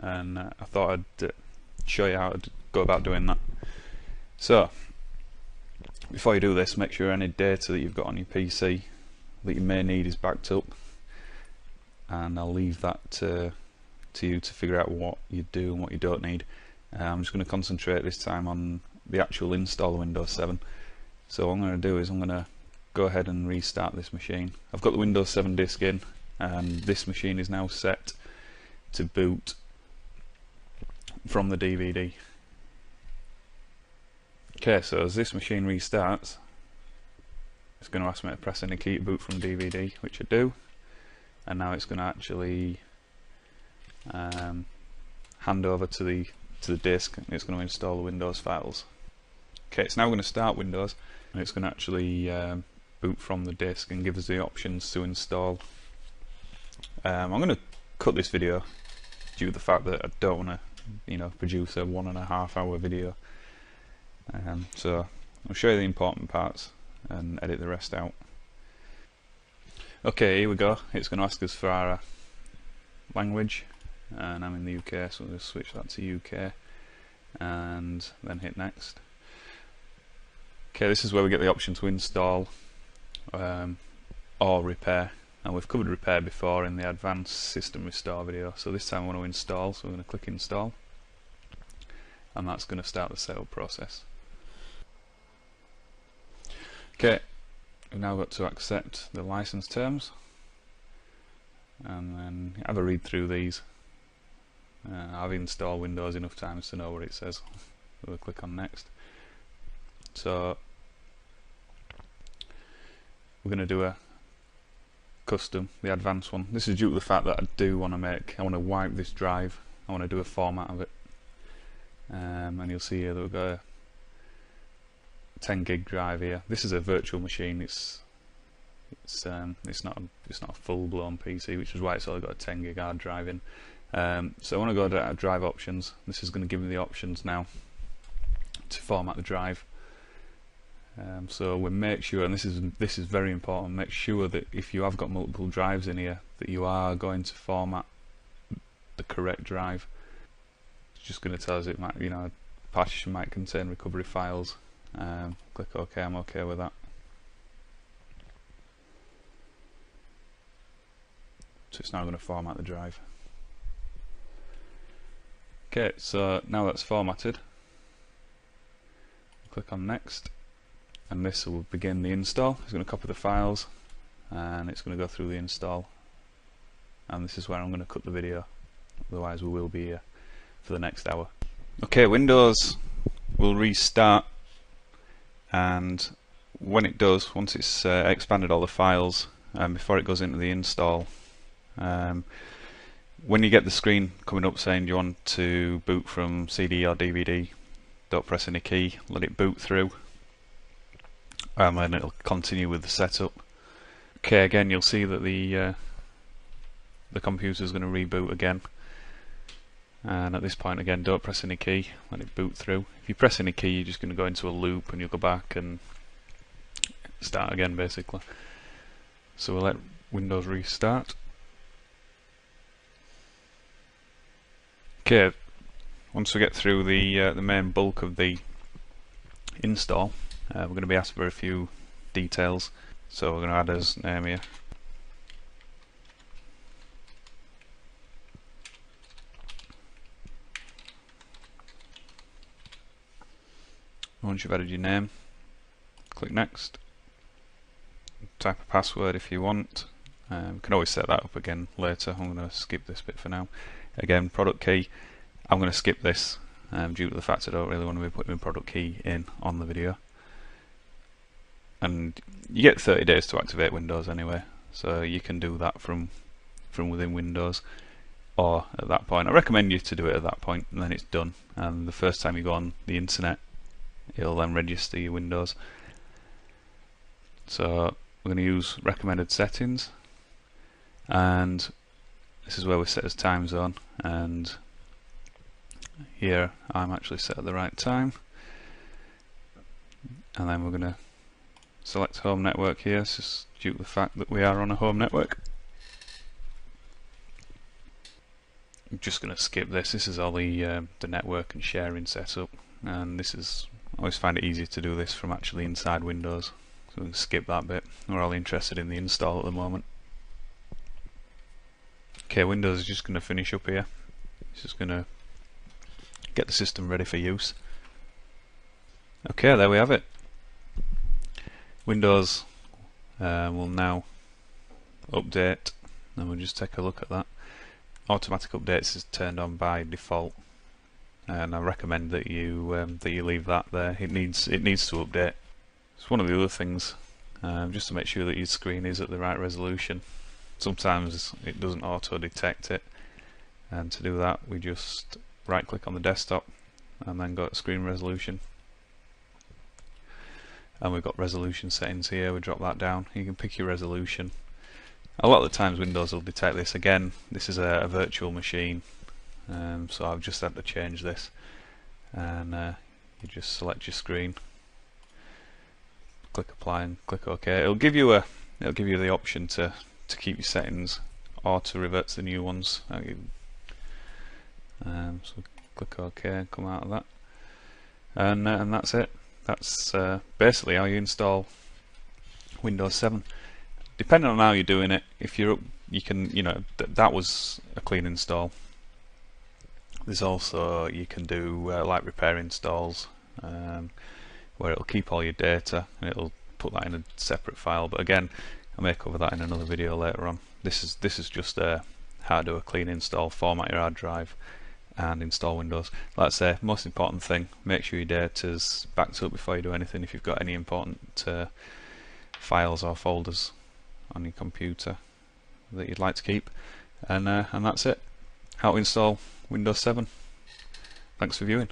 and I thought I'd show you how to go about doing that. So before you do this, make sure any data that you've got on your PC that you may need is backed up, and I'll leave that to you to figure out what you do and what you don't need. I'm just going to concentrate this time on the actual install of Windows 7. So what I'm going to do is I'm going to go ahead and restart this machine. I've got the Windows 7 disk in, and this machine is now set to boot from the DVD. Okay, so as this machine restarts, it's going to ask me to press any key to boot from DVD, which I do, and now it's going to actually hand over to the disk, and it's going to install the Windows files. Okay, it's now going to start Windows, and it's going to actually boot from the disk and give us the options to install. I'm going to cut this video due to the fact that I don't want to, produce a 1.5 hour video. So I'll show you the important parts and edit the rest out. Okay, here we go. It's going to ask us for our language, and I'm in the UK, so we'll just switch that to UK and then hit next. Okay, this is where we get the option to install or repair. Now we've covered repair before in the advanced system restore video, so this time I want to install, so we're going to click install, and that's going to start the setup process. Okay, we've now got to accept the license terms, and then have a read through these. I've installed Windows enough times to know what it says. We'll click on next. So we're going to do a custom, the advanced one. This is due to the fact that I want to wipe this drive. I want to do a format of it, and you'll see here that we've got a 10 gig drive here. This is a virtual machine. It's not a full-blown PC, which is why it's only got a 10 gig hard drive in. So I want to go to drive options. This is going to give me the options now to format the drive. So we make sure, and this is very important, make sure that if you have got multiple drives in here, that you are going to format the correct drive. It's just going to tell us it might, partition might contain recovery files. Click OK. I'm OK with that. So it's now going to format the drive. Okay, so now that's formatted, click on next, and this will begin the install. It's going to copy the files, and it's going to go through the install, and this is where I'm going to cut the video, otherwise we will be here for the next hour. Okay, Windows will restart, and when it does, once it's expanded all the files, before it goes into the install, when you get the screen coming up saying you want to boot from CD or DVD, don't press any key, let it boot through, and then it'll continue with the setup. Okay, again you'll see that the computer is going to reboot again, and at this point again don't press any key, let it boot through. If you press any key, you're just going to go into a loop and you'll go back and start again basically. So we'll let Windows restart. Okay, once we get through the main bulk of the install, we're going to be asked for a few details. So we're going to add as name here. Once you've added your name, click next. Type a password if you want. You can always set that up again later. I'm going to skip this bit for now. Again, product key, I'm going to skip this due to the fact I don't really want to be putting my product key in on the video. And you get 30 days to activate Windows anyway, so you can do that from within Windows or at that point. I recommend you to do it at that point, and then it's done. And the first time you go on the internet, it'll then register your Windows. So we're going to use recommended settings, and this is where we set as time zone, and here I'm actually set at the right time, and then we're going to select home network here. This is due to the fact that we are on a home network. I'm just going to skip this. This is all the network and sharing setup, and this is, I always find it easier to do this from actually inside Windows, so we can skip that bit. We're all interested in the install at the moment. Okay, Windows is just going to finish up here. It's just going to get the system ready for use. Okay, there we have it. Windows will now update, and we'll just take a look at that. Automatic updates is turned on by default, and I recommend that you leave that there. It needs to update. It's one of the other things, just to make sure that your screen is at the right resolution. Sometimes it doesn't auto detect it, and to do that we just right click on the desktop and then go to screen resolution, and we've got resolution settings here. We drop that down. You can pick your resolution. A lot of the times Windows will detect this. Again, this is a virtual machine, so I've just had to change this, and you just select your screen, click apply and click OK. It'll give you the option to keep your settings or to revert to the new ones. So click OK and come out of that, and that's it. That's basically how you install Windows 7. Depending on how you're doing it, if you're up, you can, that was a clean install. There's also, you can do like repair installs, where it'll keep all your data and it'll put that in a separate file. But again, I may cover that in another video later on. This is just how to do a clean install, format your hard drive and install Windows. Like I say, most important thing, make sure your data's backed up before you do anything. If you've got any important files or folders on your computer that you'd like to keep, and that's it. How to install Windows 7. Thanks for viewing.